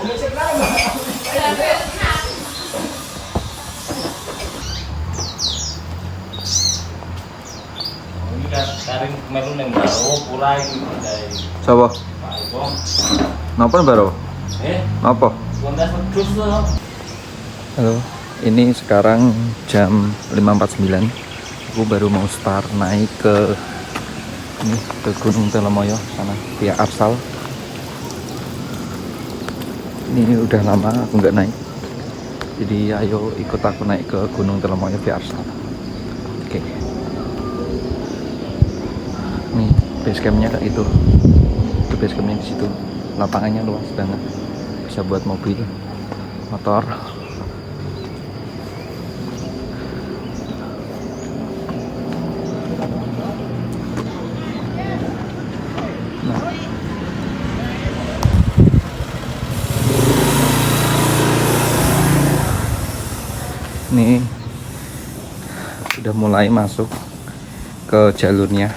Karing melu nang baro pura iki ndai. Sapa? Napa baro? Napa? Kondas wedhus to. Halo, ini sekarang jam 5.49. Aku baru mau start naik ke ini ke Gunung Telemoyo sana via Arsal. Ini udah lama aku nggak naik, jadi ayo ikut aku naik ke Gunung Telemoyo via Arsal. Oke. Nih base campnya kayak itu base campnya di situ. Lapangannya luas banget, bisa buat mobil, motor. Nih sudah mulai masuk ke jalurnya.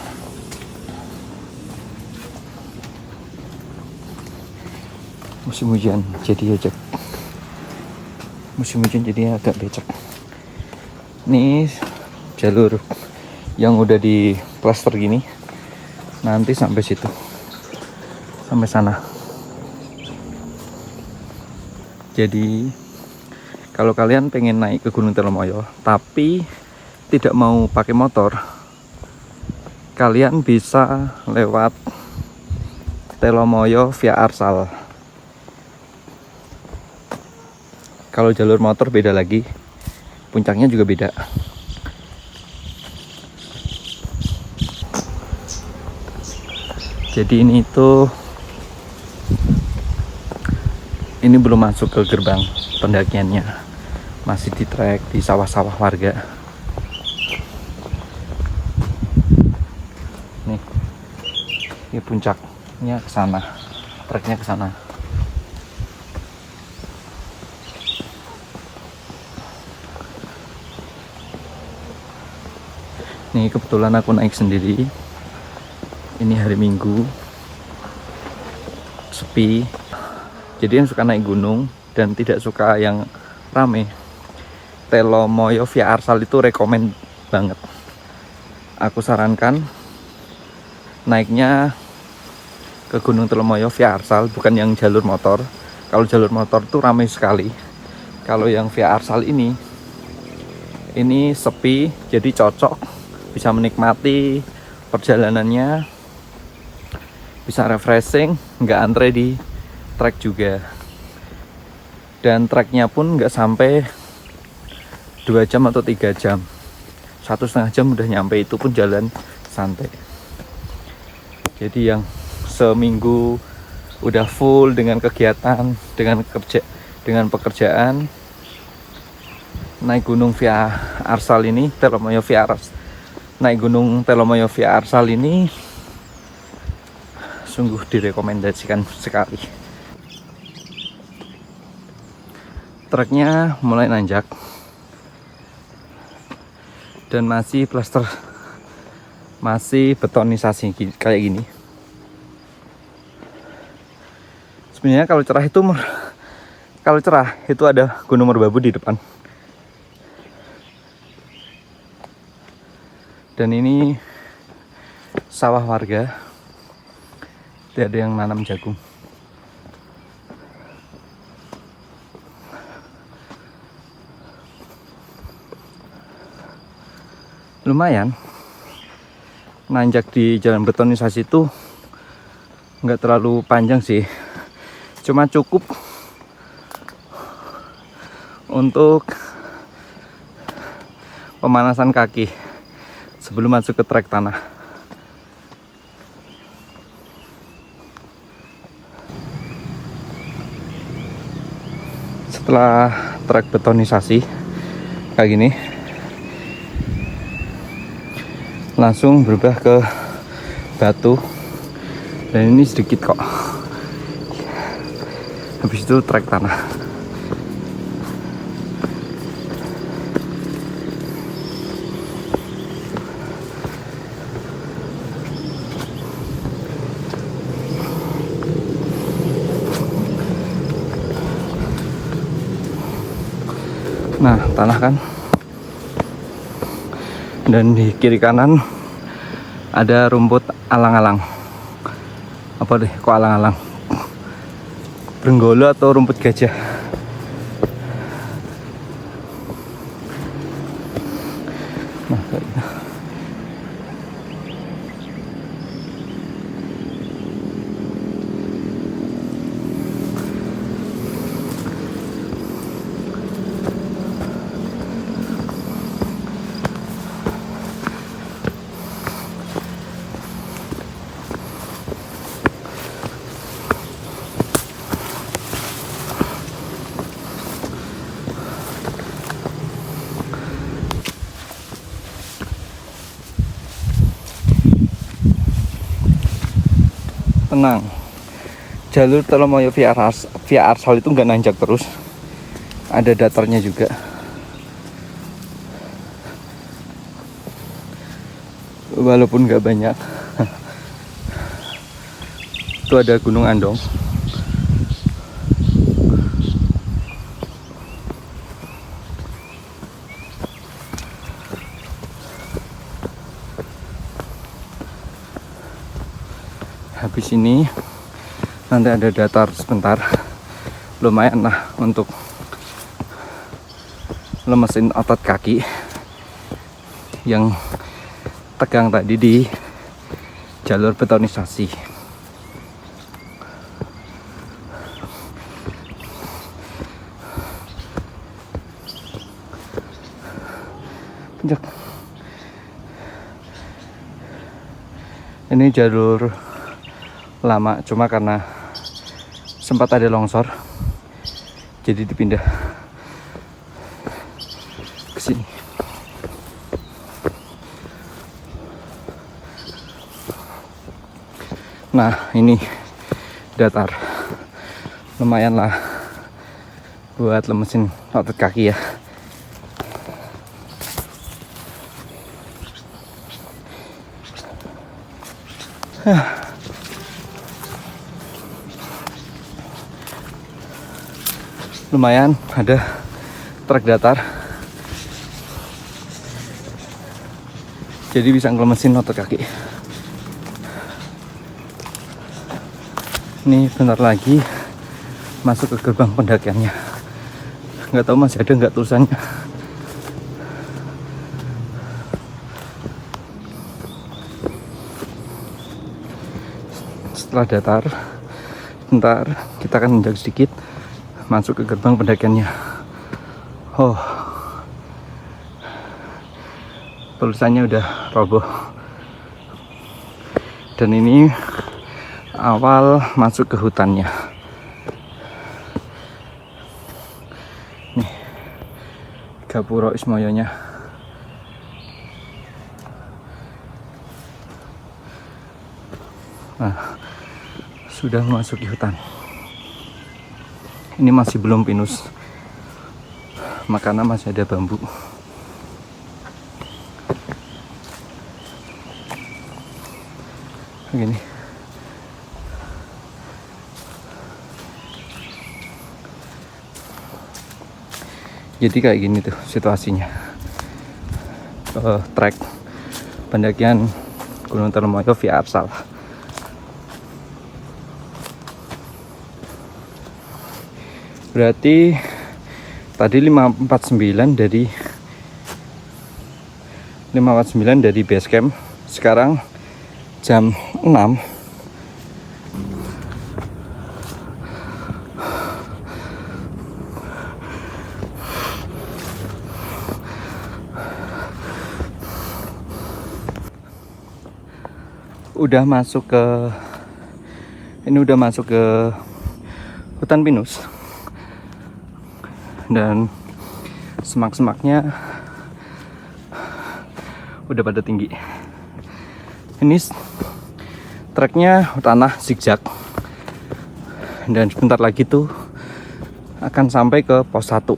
Musim hujan jadi becek. Musim hujan jadi agak becek. Nih jalur yang udah di plaster gini, nanti sampai situ, sampai sana. Jadi kalau kalian pengen naik ke Gunung Telemoyo tapi tidak mau pakai motor, kalian bisa lewat Telemoyo via Arsal. Kalau jalur motor beda lagi, puncaknya juga beda. Jadi ini belum masuk ke gerbang pendakiannya, masih di trek di sawah-sawah warga. Nih, ini puncaknya ke sana, treknya ke sana. Nih kebetulan aku naik sendiri. Ini hari Minggu, sepi. Jadi yang suka naik gunung dan tidak suka yang rame, Telemoyo via Arsal itu rekomen banget. Aku sarankan naiknya ke Gunung Telemoyo via Arsal, bukan yang jalur motor. Kalau jalur motor tuh ramai sekali. Kalau yang via Arsal ini sepi, jadi cocok. Bisa menikmati perjalanannya, bisa refreshing, nggak antre di trek juga. Dan treknya pun nggak sampai 2 jam atau 3 jam, 1,5 jam udah nyampe, itu pun jalan santai. Jadi yang seminggu udah full dengan kegiatan, dengan pekerjaan, naik gunung via Arsal ini, Telemoyo via Arsal. Naik gunung Telemoyo via Arsal ini sungguh direkomendasikan sekali. Treknya mulai nanjak dan masih plaster, masih betonisasi kayak gini. Sebenarnya kalau cerah itu ada Gunung Merbabu di depan. Dan ini sawah warga, tidak ada yang nanam jagung. Lumayan nanjak di jalan betonisasi itu nggak terlalu panjang sih, cuma cukup untuk pemanasan kaki sebelum masuk ke trek tanah. Setelah trek betonisasi kayak gini, langsung berubah ke batu, dan ini sedikit kok. Habis itu trek tanah. Nah, tanah kan. Dan di kiri kanan ada rumput alang-alang. Apa deh, kok alang-alang? Benggolo atau rumput gajah. Nah, kayak gitu. Tenang, jalur Telomoyo via Arsal itu nggak nanjak terus, ada datarnya juga. Walaupun nggak banyak. Itu ada Gunung Andong. Habis ini nanti ada datar sebentar, lumayan lah untuk lemesin otot kaki yang tegang tadi di jalur betonisasi. Penjak. Ini jalur lama, cuma karena sempat ada longsor jadi dipindah ke sini. Nah, ini datar, lumayan lah buat lemesin otot kaki ya. Lumayan ada trek datar, jadi bisa ngelemesin otot kaki. Ini bentar lagi masuk ke gerbang pendakiannya. Nggak tahu masih ada nggak tulisannya. Setelah datar, bentar kita akan menjauh sedikit masuk ke gerbang pendakiannya. Oh, tulisannya udah roboh. Dan ini awal masuk ke hutannya. Nih, Gapuro Ismoyonya. Nah, sudah memasuki hutan. Ini masih belum pinus, makanya masih ada bambu. Begini. Jadi kayak gini tuh situasinya. Trek pendakian Gunung Telomoyo via Arsal. Berarti tadi 549 dari base camp. Sekarang jam 6. Udah masuk ke hutan pinus. Dan semak-semaknya udah pada tinggi. Ini treknya tanah zigzag, dan sebentar lagi tuh akan sampai ke pos 1.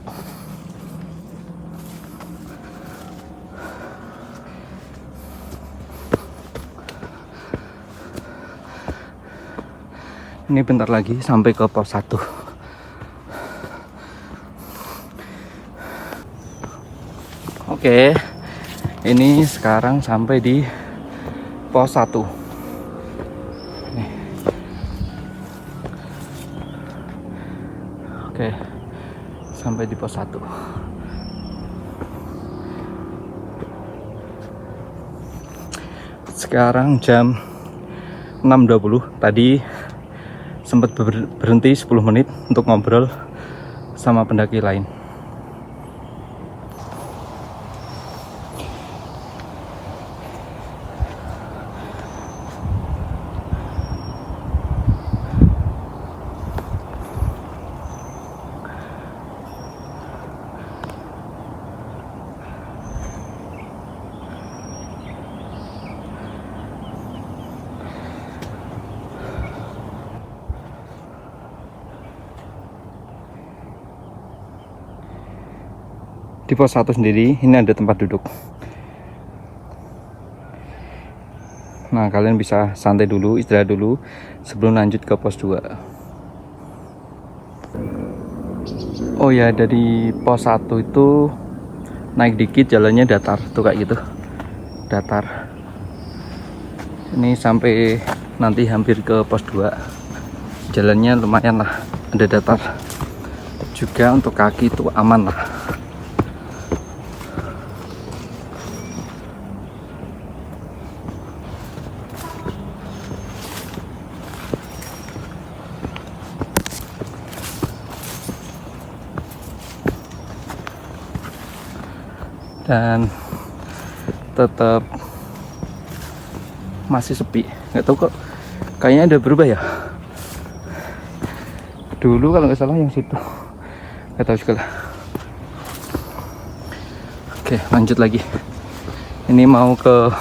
Ini bentar lagi sampai ke pos 1. Oke, ini sekarang sampai di pos 1. Nih. Oke, sampai di pos 1. Sekarang jam 6.20. Tadi sempat berhenti 10 menit untuk ngobrol sama pendaki lain. Di pos 1 sendiri ini ada tempat duduk. Nah, kalian bisa santai dulu, istirahat dulu sebelum lanjut ke pos 2. Oh ya, dari pos 1 itu naik dikit, jalannya datar tuh kayak gitu. Datar. Ini sampai nanti hampir ke pos 2. Jalannya lumayan lah, ada datar. Juga untuk kaki itu aman lah. Dan tetap masih sepi, nggak tahu kok, kayaknya ada berubah ya. Dulu kalau nggak salah yang situ, nggak tahu juga lah. Oke, lanjut lagi. Ini mau ke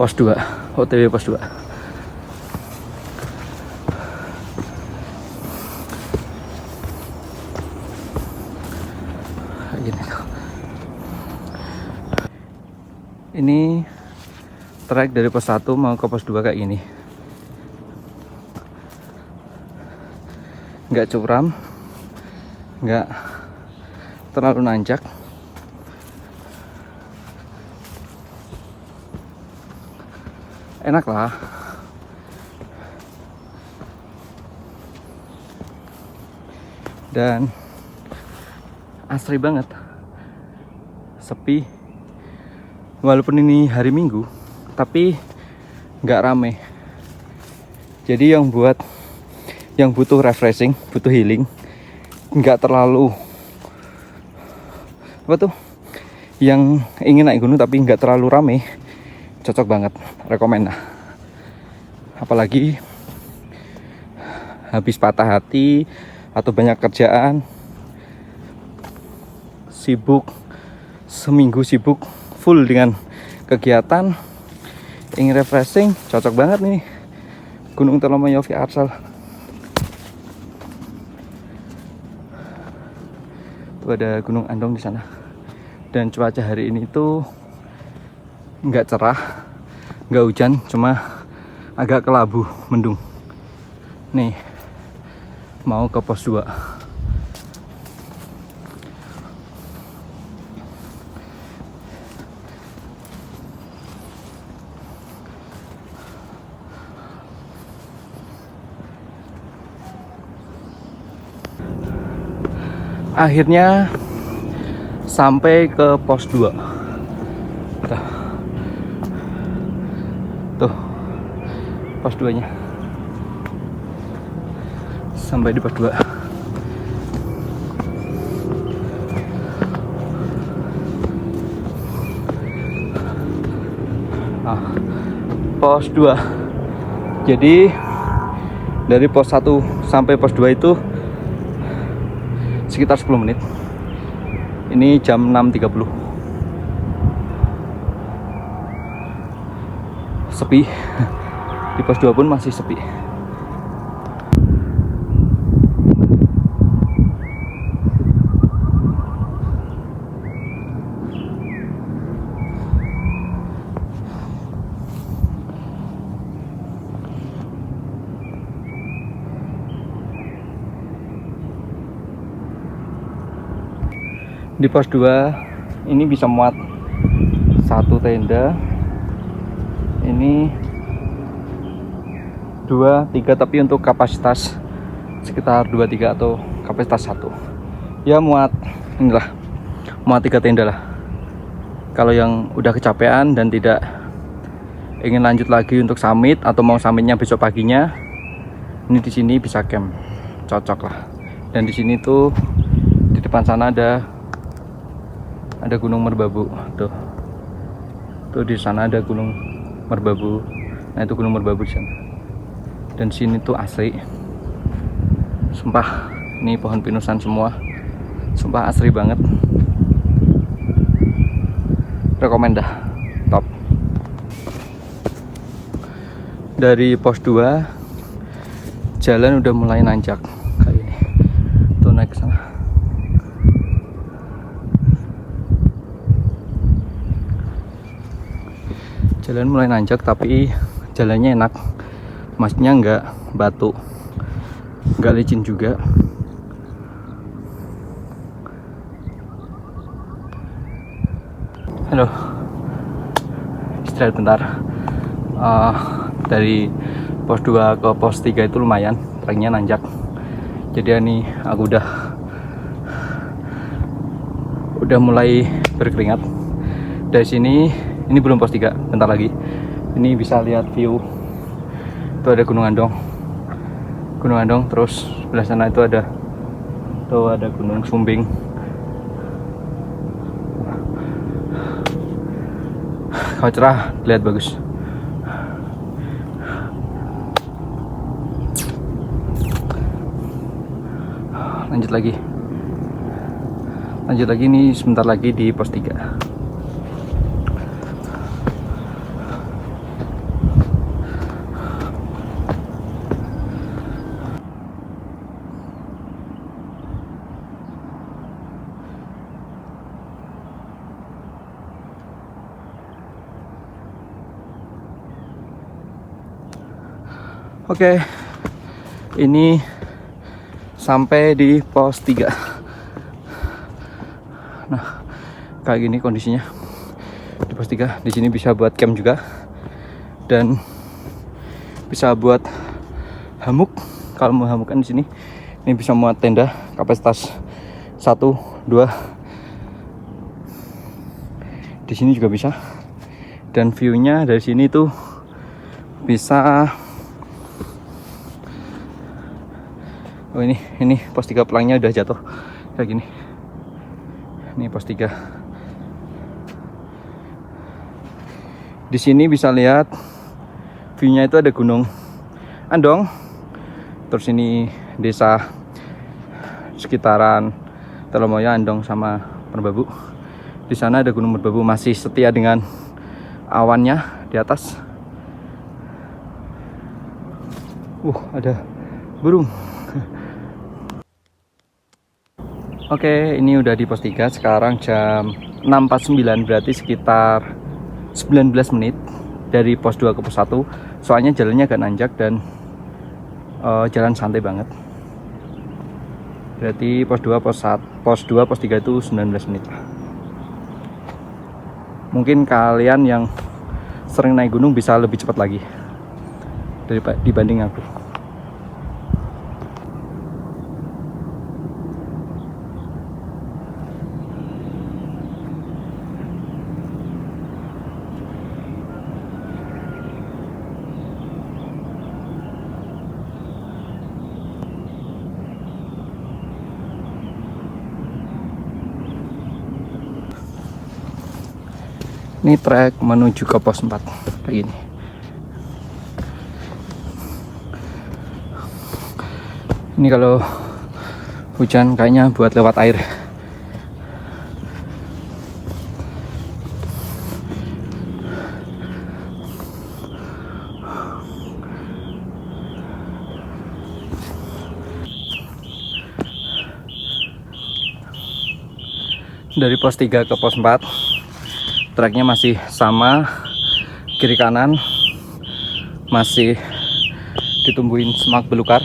pos 2, OTW pos 2. Gini tuh. Ini trek dari pos 1 mau ke pos 2 kayak gini. Nggak curam, nggak terlalu nanjak. Enak lah. Dan asri banget. Sepi. Walaupun ini hari Minggu, tapi nggak rame. Jadi yang butuh refreshing, butuh healing, nggak terlalu apa tuh, yang ingin naik gunung tapi nggak terlalu rame, cocok banget, rekomen lah. Apalagi habis patah hati atau banyak kerjaan, sibuk, seminggu sibuk full dengan kegiatan, ingin refreshing, cocok banget nih Gunung Telomoyo via Arsal. Tuh ada Gunung Andong di sana. Dan cuaca hari ini tuh nggak cerah, nggak hujan, cuma agak kelabu, mendung. Nih, mau ke pos 2. Akhirnya sampai ke pos 2. Tuh pos 2 nya. Sampai di pos 2. Nah, pos 2. Jadi dari pos 1 sampai pos 2 itu sekitar 10 menit. Ini jam 6.30. Sepi. Di pos 2 pun masih sepi. Di pos 2 ini bisa muat satu tenda, ini 2, 3, tapi untuk kapasitas sekitar 2, 3 atau kapasitas 1 ya, muat inilah, muat 3 tenda lah. Kalau yang udah kecapean dan tidak ingin lanjut lagi untuk summit atau mau summitnya besok paginya, ini di sini bisa camp, cocok lah. Dan di sini tuh di depan sana ada Gunung Merbabu tuh di sana ada Gunung Merbabu. Nah itu Gunung Merbabu di sana. Dan sini tuh asri, sumpah, ini pohon pinusan semua, sumpah asri banget, rekomend dah, top. Dari pos 2 jalan udah mulai nanjak kayak ini, tuh naik ke sana. Jalan mulai nanjak tapi jalannya enak, maksudnya nggak batu, nggak licin juga. Halo, istirahat bentar. Dari pos 2 ke pos 3 itu lumayan, treknya nanjak. Jadi ini aku udah mulai berkeringat. Dari sini, ini belum pos 3, bentar lagi. Ini bisa lihat view. Itu ada Gunung Andong. Terus sebelah sana itu ada Gunung Sumbing. Kalau cerah, lihat bagus. Lanjut lagi nih, sebentar lagi di pos 3. Oke, ini sampai di pos 3. Nah, kayak gini kondisinya di pos 3. Di sini bisa buat camp juga dan bisa buat hamuk. Kalau mau hamukan di sini, ini bisa muat tenda kapasitas 1, 2. Di sini juga bisa. Dan view-nya dari sini tuh bisa. Oh ini pos 3 pelangnya udah jatuh kayak gini. Ini pos 3. Di sini bisa lihat view-nya itu ada Gunung Andong. Terus ini desa sekitaran Telomoyo, Andong sama Merbabu. Di sana ada Gunung Merbabu, masih setia dengan awannya di atas. Ada burung. Oke, ini udah di pos 3. Sekarang jam 6.49, berarti sekitar 19 menit dari pos 2 ke pos 1. Soalnya jalannya agak nanjak dan jalan santai banget. Berarti pos 2, pos 3 itu 19 menit. Mungkin kalian yang sering naik gunung bisa lebih cepat lagi dibanding aku. Ini trek menuju ke pos 4 kayak gini. Ini kalau hujan kayaknya buat lewat air. Dari pos 3 ke pos 4 treknya masih sama, kiri kanan masih ditumbuhin semak belukar.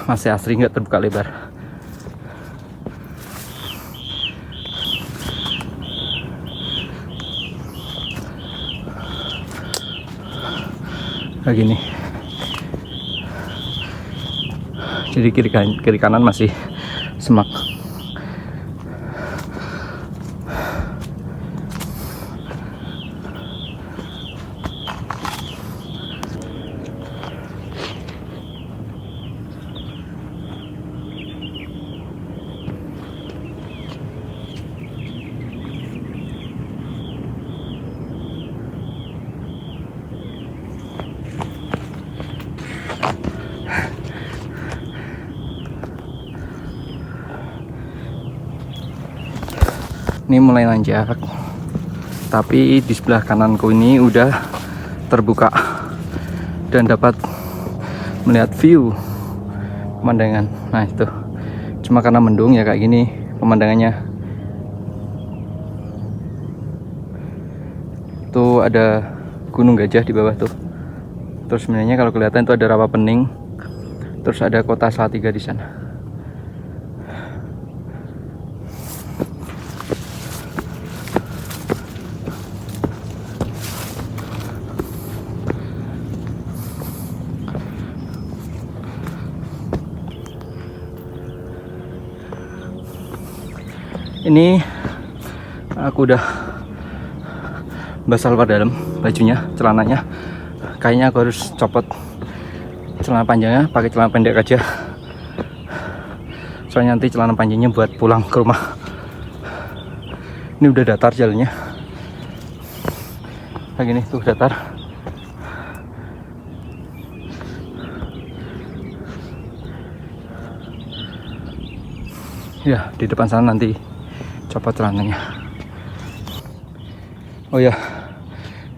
Masih asri, nggak terbuka lebar. kayak gini. Jadi kiri kanan masih semak. Ini mulai nanjak, tapi di sebelah kananku ini udah terbuka dan dapat melihat view pemandangan. Nah itu, cuma karena mendung ya kayak gini pemandangannya. Tuh ada Gunung Gajah di bawah tuh. Terus sebenarnya kalau kelihatan itu ada Rawapening. Terus ada kota Salatiga di sana. Ini aku udah basah luar dalam bajunya, celananya. Kayaknya aku harus copot celana panjangnya, pakai celana pendek aja. Soalnya nanti celana panjangnya buat pulang ke rumah. Ini udah datar jalannya. Kayak gini tuh datar. Ya, di depan sana nanti copot celananya. Oh ya,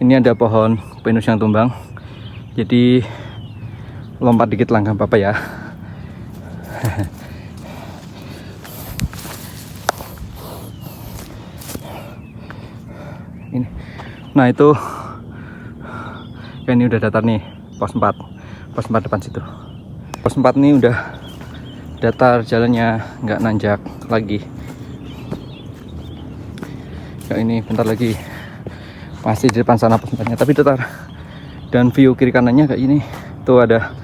ini ada pohon pinus yang tumbang, jadi lompat dikit langkah Bapak ya. Ini, nah itu, ya ini udah datar nih, pos 4 depan situ. Pos 4 nih udah datar, jalannya nggak nanjak lagi. Kayak ini bentar lagi masih di depan sana posnya, tapi datar. Dan view kiri kanannya kayak ini. Tuh ada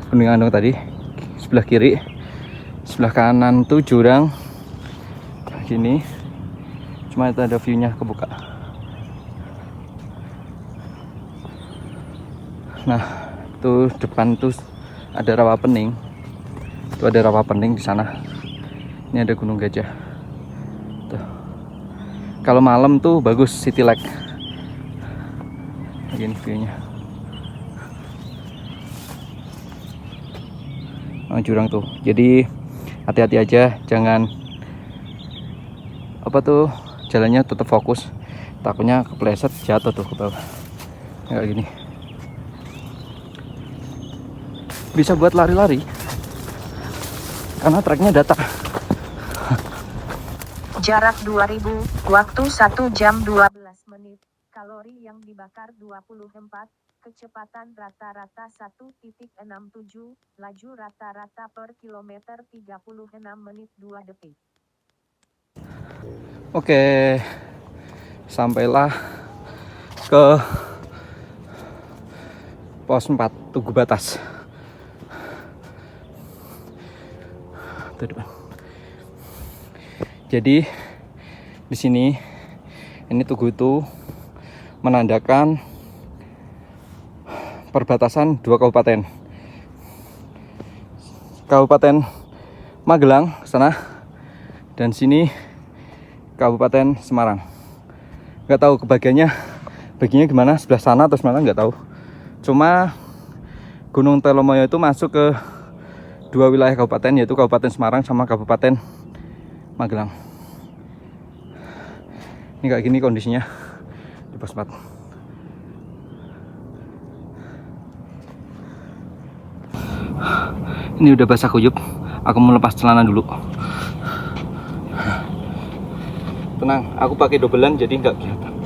Gunung Andong tadi sebelah kiri, sebelah kanan tuh jurang kayak gini. Cuma itu ada viewnya kebuka. Nah tuh depan tuh ada Rawapening. Tuh ada Rawapening di sana. Ini ada Gunung Gajah. Tuh. Kalau malam tuh bagus city light. Begini viewnya. Oh, jurang tuh. Jadi hati-hati aja, jangan apa tuh, jalannya tetap fokus. Takutnya kepleset jatuh tuh ke bawah. Kayak gini. Bisa buat lari-lari. Karena treknya datar. Jarak 2000, waktu 1 jam 12 menit, kalori yang dibakar 24, kecepatan rata-rata 1,67, laju rata-rata per kilometer 36 menit 2 detik. Oke, sampailah ke pos 4 Tugu Batas. Tuh depan. Jadi di sini ini Tugu itu menandakan perbatasan dua kabupaten. Kabupaten Magelang sana dan sini Kabupaten Semarang. Nggak tahu kebagiannya bagiannya gimana, sebelah sana atau Semarang nggak tahu. Cuma Gunung Telomoyo itu masuk ke dua wilayah kabupaten, yaitu Kabupaten Semarang sama Kabupaten Magelang. Ini kayak gini kondisinya di pos 4. Ini udah basah kuyup. Aku mau lepas celana dulu. Tenang, aku pakai dobelan jadi nggak kelihatan.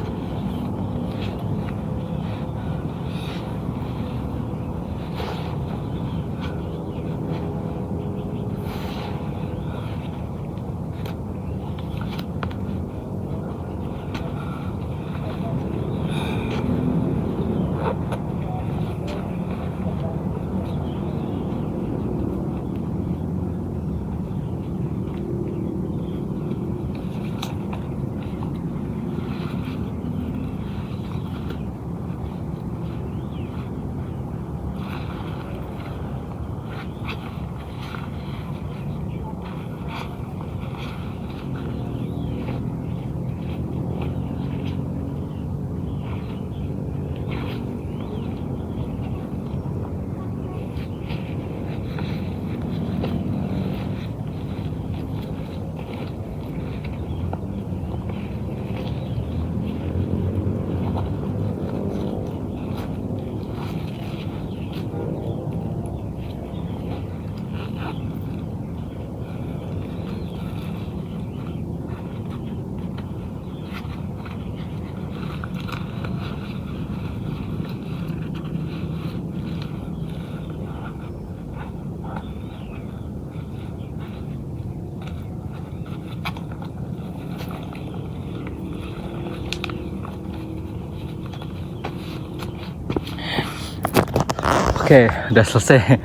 Oke, udah selesai.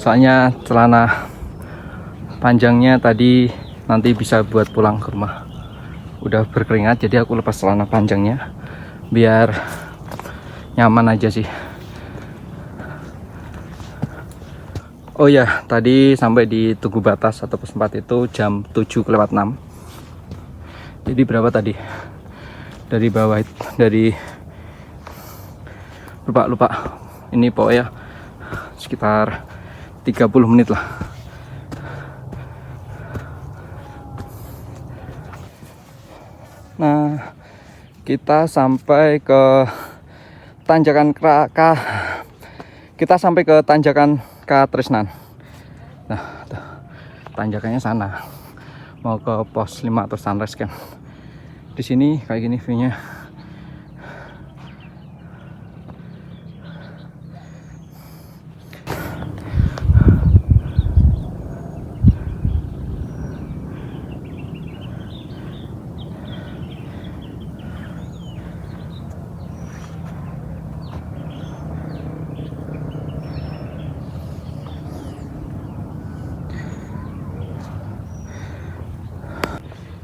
Soalnya celana panjangnya tadi nanti bisa buat pulang ke rumah. Udah berkeringat, jadi aku lepas celana panjangnya biar nyaman aja sih. Oh ya, tadi sampai di Tugu Batas atau pos 4 itu jam 7:06. Jadi berapa tadi? Dari bawah itu, dari lupa. Ini pokoknya sekitar 30 menit lah. Nah, kita sampai ke tanjakan kita sampai ke tanjakan Katresnan. Nah, tuh, tanjakannya sana. Mau ke pos 5 atau Sunrise Camp. Di sini kayak gini view-nya.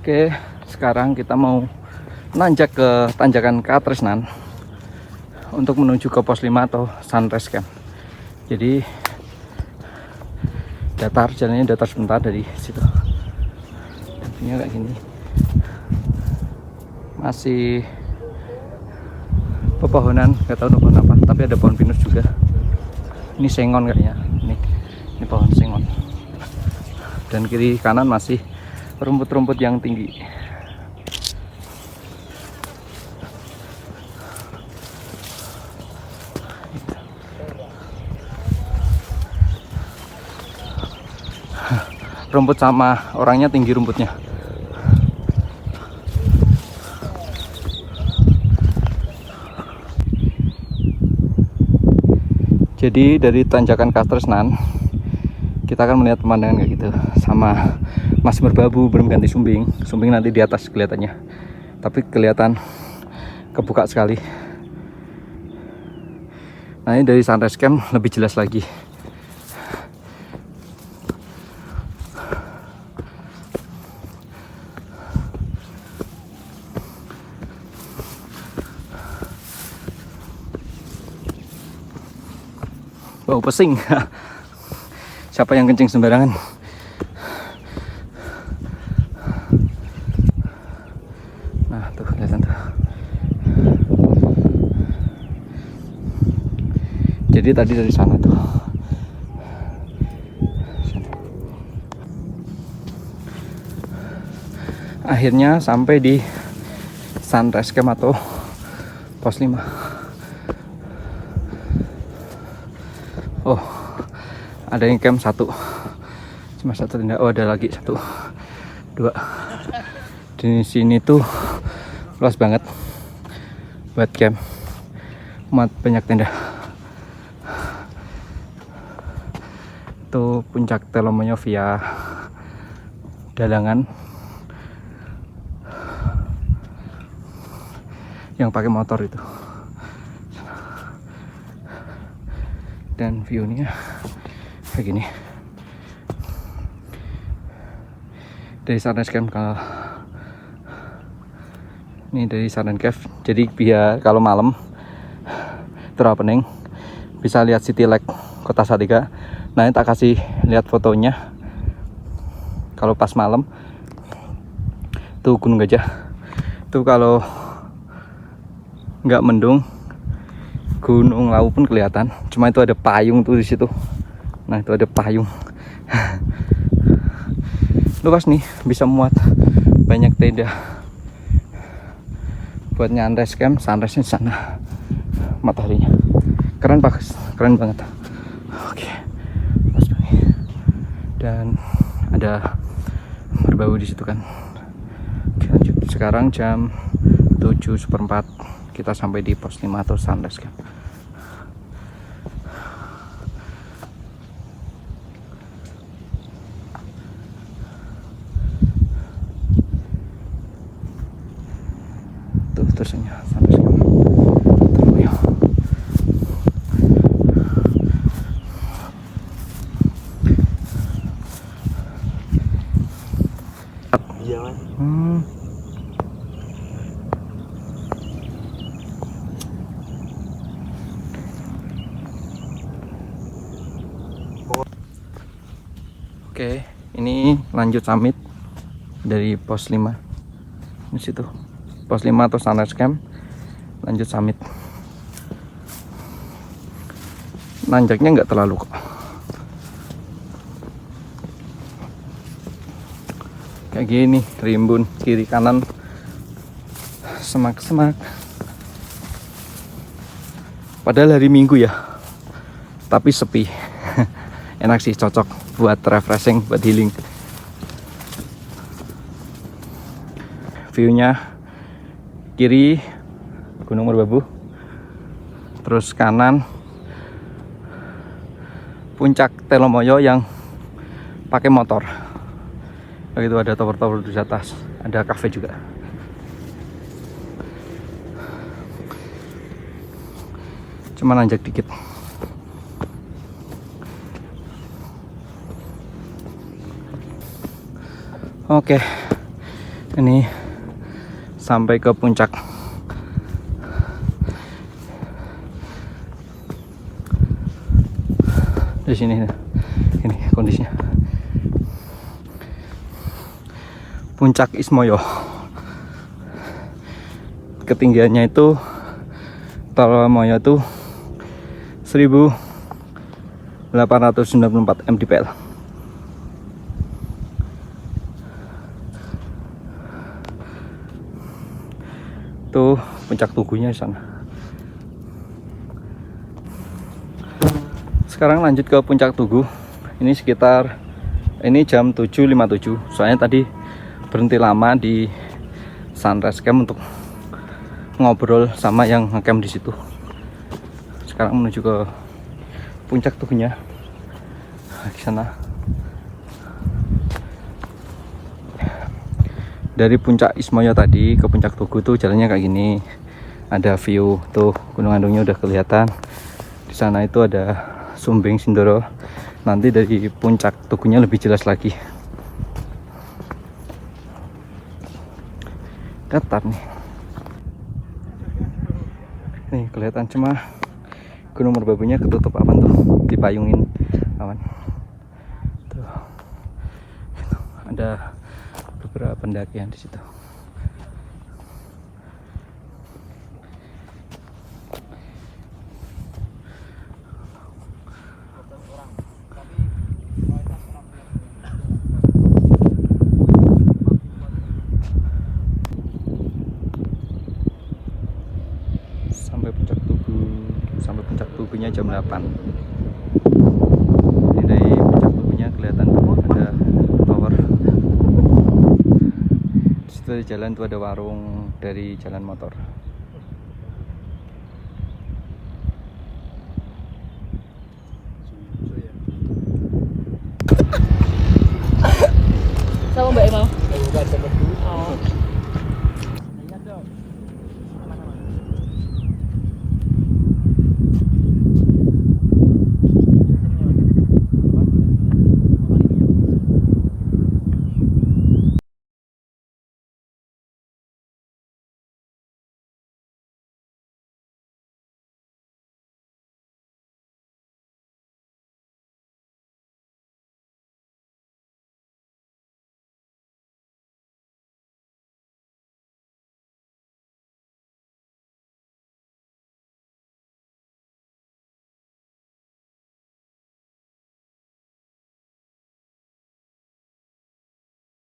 Oke, sekarang kita mau nanjak ke tanjakan Katresnan untuk menuju ke pos 5 atau Sunrise Camp. Jadi jalannya datar sebentar dari situ. Ini kayak gini. Masih pepohonan, nggak tahu pohon apa, tapi ada pohon pinus juga. Ini sengon kayaknya. Ini pohon sengon. Dan kiri kanan masih rumput-rumput yang tinggi. Rumput sama orangnya tinggi rumputnya. Jadi dari tanjakan Katresnan kita akan melihat pemandangan kayak gitu, sama masih berbabu, belum ganti sumbing nanti di atas kelihatannya, tapi kelihatan kebuka sekali. Nah, ini dari Sunrise Camp lebih jelas lagi. Bau pesing. Siapa yang kencing sembarangan? Nah, tuh kelihatan tuh. Jadi tadi dari sana tuh. Akhirnya sampai di Sunrise Camp atau pos 5. Oh, ada yang camp 1. Cuma 1 tenda. Oh, ada lagi 1, 2. Di sini tuh luas banget buat camp. Muat banyak tenda. Itu puncak Telomonyo via Dalangan yang pakai motor itu. Dan view-nya kayak gini. Dari Sunrise Camp ke ini dari Sunrise Camp. Jadi biar kalau malam teropening bisa lihat City Lake Kota Salatiga. Nah, ini tak kasih lihat fotonya. Kalau pas malam tuh Gunung Gajah. Tuh kalau nggak mendung Gunung Lawu pun kelihatan, cuma itu ada payung tuh di situ. Nah, itu ada payung. Luas nih, bisa muat banyak tenda. Buat Sunrise Camp, sunrise-nya di sana. Mataharinya keren, bagus, keren banget. Oke. Dan ada berbau di situ kan. Oke, lanjut. Sekarang jam 7:04. Kita sampai di pos 5 atau Sunrise Camp. Tuh terusannya Sunrise Camp. dia mas. Oke, ini lanjut summit dari pos 5 di situ, pos 5 atau sunrise camp, lanjut summit. Nanjaknya nggak terlalu kok, kayak gini, rimbun kiri kanan, semak-semak. Padahal hari Minggu ya, tapi sepi. Enak sih, cocok buat refreshing, buat healing. View-nya kiri Gunung Merbabu, terus kanan puncak Telomoyo yang pakai motor. Begitu, ada tower-tower di atas, ada cafe juga. Cuma nanjak dikit. Oke, ini sampai ke puncak. Di sini, ini kondisinya. Puncak Ismoyo. Ketinggiannya itu Telomoyo itu 1894 mdpl. Tuh puncak Tugunya di sana. Sekarang lanjut ke puncak Tugu. Ini sekitar, ini jam 7.57. Soalnya tadi berhenti lama di sunrise camp untuk ngobrol sama yang ngecamp di situ. Sekarang menuju ke puncak Tugunya, di sana. Dari puncak Ismoyo tadi ke puncak Tugu tuh jalannya kayak gini. Ada view tuh Gunung Andungnya udah kelihatan. Di sana itu ada Sumbing Sindoro. Nanti dari puncak Tugunya lebih jelas lagi. Datar nih. Nih kelihatan, cuma Gunung Merbabunya ketutup awan tuh, dipayungin awan. Tuh. Gitu. Ada beberapa pendakian di situ. Sampai puncak Tugunya jam 8. Ini dari puncak Tugunya kelihatan tuh ada tower. Di situ di jalan tuh ada warung dari jalan motor. Sama Mbak Emma.